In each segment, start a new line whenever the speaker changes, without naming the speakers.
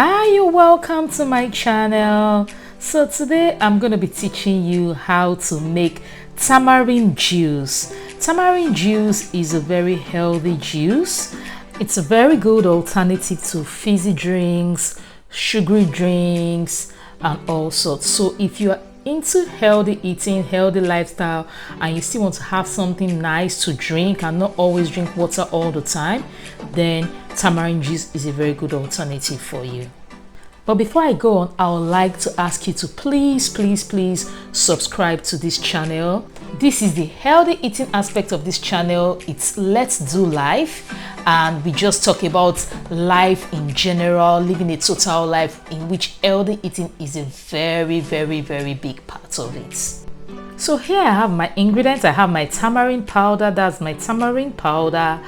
Hi, you're welcome to my channel. So today I'm going to be teaching you how to make tamarind juice. Tamarind juice is a very healthy juice. It's a very good alternative to fizzy drinks, sugary drinks, and all sorts. So if you are into healthy eating, healthy lifestyle, and you still want to have something nice to drink and not always drink water all the time, then tamarind juice is a very good alternative for you. But before I go on, I would like to ask you to please subscribe to this channel. This is the healthy eating aspect of this channel. It's Let's Do Life, and we just talk about life in general, living a total life in which healthy eating is a very big part of it. So here I have my ingredients. I have my tamarind powder. That's my tamarind powder.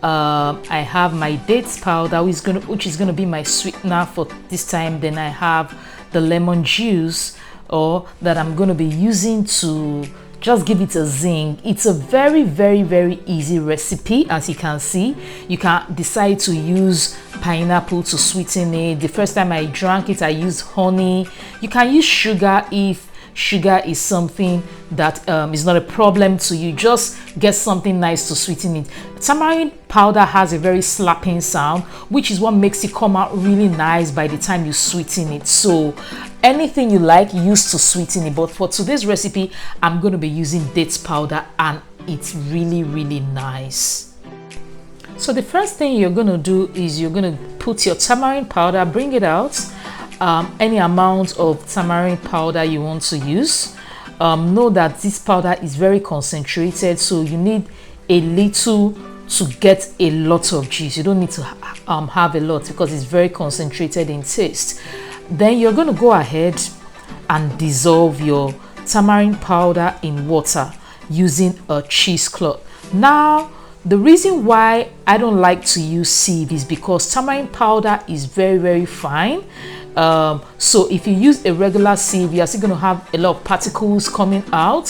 I have my dates powder, which is gonna be my sweetener for this time. Then I have the lemon juice, that I'm gonna be using to just give it a zing. It's a very easy recipe. As you can see, you can decide to use pineapple to sweeten it. The first time I drank it, I used honey. You can use sugar if sugar is something that is not a problem to you. Just get something nice to sweeten it. Tamarind powder has a very slapping sound, which is what makes it come out really nice by the time you sweeten it. So anything you like, use to sweeten it. But for today's recipe, I'm going to be using dates powder, and it's really nice. So the first thing you're going to do is you're going to put your tamarind powder, bring it out. Any amount of tamarind powder you want to use. Know that this powder is very concentrated, so you need a little to get a lot of juice. You don't need to have a lot because it's very concentrated in taste. Then you're going to go ahead and dissolve your tamarind powder in water using a cheesecloth. Now, the reason why I don't like to use sieve is because tamarind powder is very fine. So if you use a regular sieve, you're still going to have a lot of particles coming out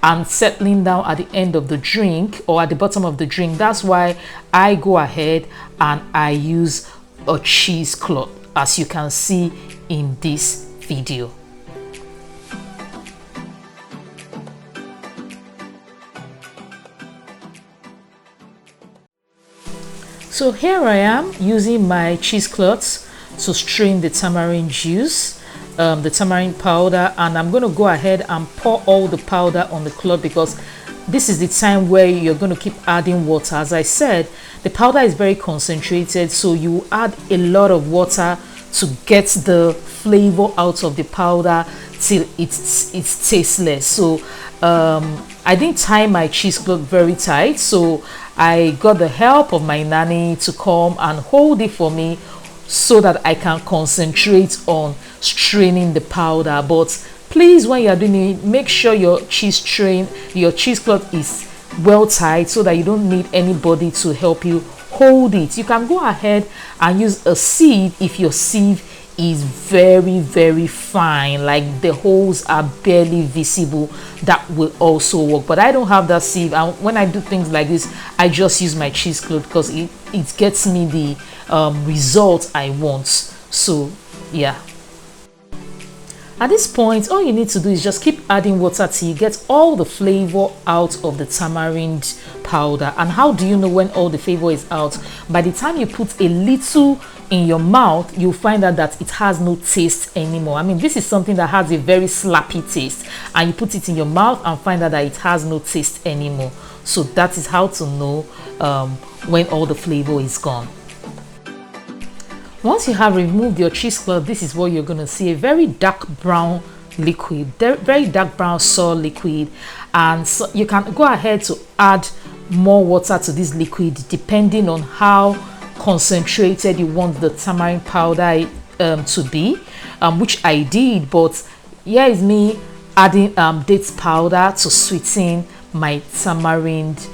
and settling down at the end of the drink or at the bottom of the drink. That's why I go ahead and I use a cheesecloth, as you can see in this video. So here I am using my cheesecloth to strain the tamarind juice, the tamarind powder, and I'm going to go ahead and pour all the powder on the cloth because this is the time where you're going to keep adding water. As I said, the powder is very concentrated, so you add a lot of water to get the flavor out of the powder till it's tasteless. So I didn't tie my cheesecloth very tight, so I got the help of my nanny to come and hold it for me so that I can concentrate on straining the powder. But please, when you are doing it, make sure your cheesecloth is well tied so that you don't need anybody to help you hold it. You can go ahead and use a sieve if your sieve is very fine, like the holes are barely visible. That will also work, but I don't have that sieve, and when I do things like this, I just use my cheesecloth because it gets me the result I want. So yeah, at this point, all you need to do is just keep adding water till you get all the flavor out of the tamarind powder. And how do you know when all the flavor is out? By the time you put a little in your mouth, you'll find out that it has no taste anymore. I mean, this is something that has a very slappy taste, and you put it in your mouth and find out that it has no taste anymore. So that is how to know when all the flavor is gone. Once you have removed your cheesecloth, this is what you're going to see: a very dark brown liquid, very dark brown soy liquid. And so you can go ahead to add more water to this liquid depending on how concentrated you want the tamarind powder to be, which I did. But here is me adding dates powder to sweeten my tamarind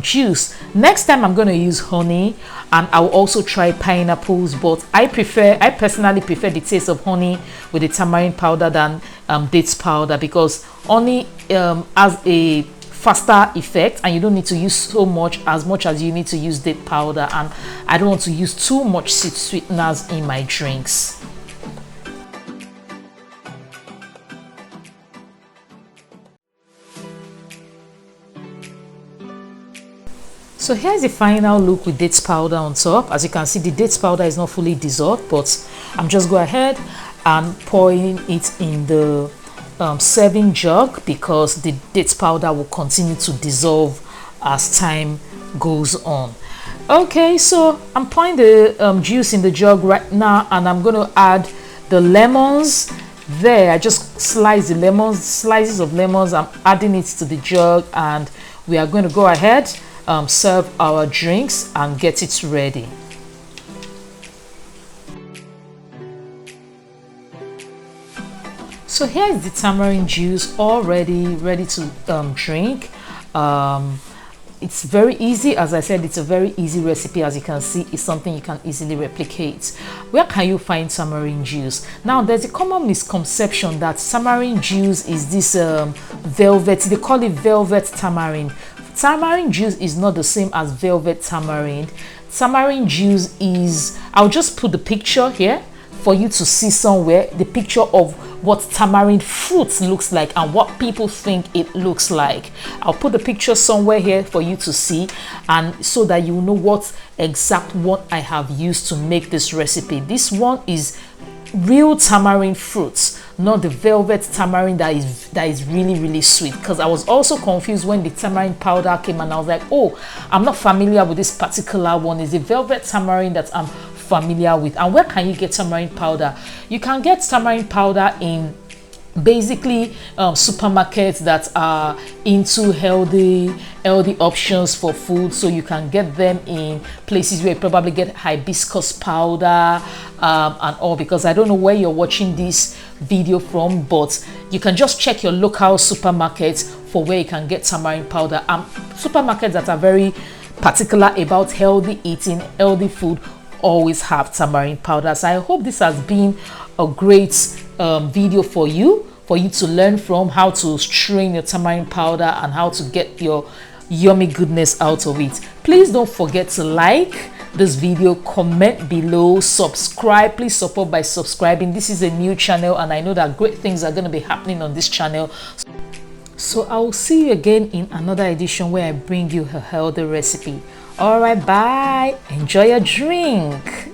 juice. Next time I'm going to use honey, and I'll also try pineapples, but I personally prefer the taste of honey with the tamarind powder than dates powder, because honey has a faster effect, and you don't need to use so much as you need to use date powder, and I don't want to use too much sweeteners in my drinks. So here's the final look with dates powder on top. As you can see, the dates powder is not fully dissolved, but I'm just go ahead and pouring it in the serving jug, because the dates powder will continue to dissolve as time goes on. Okay, so I'm pouring the juice in the jug right now, and I'm going to add the lemons there. I just slice the lemons, slices of lemons. I'm adding it to the jug, and we are going to go ahead, serve our drinks and get it ready. So here is the tamarind juice already ready to drink. It's very easy. As I said, it's a very easy recipe. As you can see, it's something you can easily replicate. Where can you find tamarind juice? Now, there's a common misconception that tamarind juice is this velvet, they call it velvet tamarind. Tamarind juice is not the same as velvet tamarind. Tamarind juice is, I'll just put the picture here for you to see somewhere, the picture of what tamarind fruit looks like and what people think it looks like. I'll put the picture somewhere here for you to see, and so that you know what exact one I have used to make this recipe. This one is real tamarind fruits, not the velvet tamarind that is really sweet, because I was also confused when the tamarind powder came, and I was like, oh, I'm not familiar with this particular one. Is the velvet tamarind that I'm familiar with. And where can you get tamarind powder? You can get tamarind powder in basically supermarkets that are into healthy options for food. So you can get them in places where you probably get hibiscus powder and all, because I don't know where you're watching this video from, but you can just check your local supermarkets for where you can get tamarind powder. Supermarkets that are very particular about healthy eating, healthy food, always have tamarind powder. So I hope this has been a great video for you to learn from how to strain your tamarind powder and how to get your yummy goodness out of it. Please don't forget to like this video, comment below, subscribe. Please support by subscribing. This is a new channel, and I know that great things are going to be happening on this channel. So I will see you again in another edition where I bring you a healthy recipe. All right, bye. Enjoy your drink.